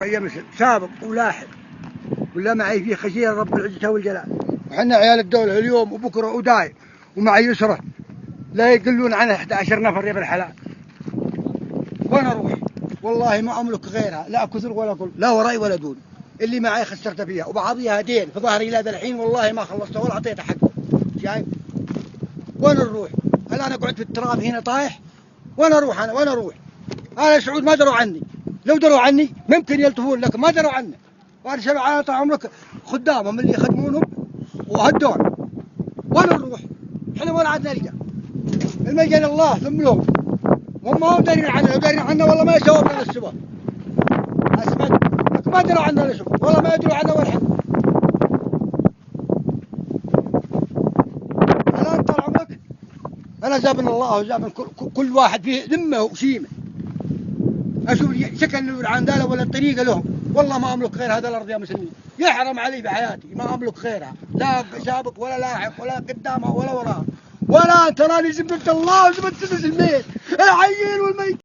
يمثل سابق ولاحق ولا معي فيه خشيه رب العزه والجلال. وحنا عيال الدوله اليوم وبكره ودايم ومع يسره لا يقلون عن 11 نفر يا بالحلال. وين اروح؟ والله ما املك غيرها، لا كثر ولا قل، لا وراي ولا دون. اللي معي خسرت فيها وبعضيها دين في ظهري الى ذا الحين والله ما خلصته ولا اعطيته حقه. شايف؟ وين نروح؟ هل انا قعدت في التراب هنا طايح؟ وين اروح انا؟ وين اروح؟ انا سعود ما دروا عني، لو دروا عني ممكن يلتفون لكن ما دروا عني. وانا شبع طال عمرك خدامهم اللي يخدمونهم وهدون. وين نروح؟ احنا وين عاد نلقى؟ الملجأ الله ثم لهم. هم ما هم دارين عنا، لو دارين عنا والله ما يسووا من السبب. اسمعت ما دروا عنا ولا شوف، والله ما يدروا عنا ولا حد. الان طال عمرك انا زابن الله وزابن كل واحد فيه ذمه وشيمه. اشوف سكن العنداله ولا الطريقه لهم، والله ما املك غير هذا الارض يا مسلمين. يحرم علي بحياتي ما املك غيرها، لا سابق ولا لاحق ولا قدامها ولا وراها. ولا تراني زبدت الله وزبدت الميت العيين والميت.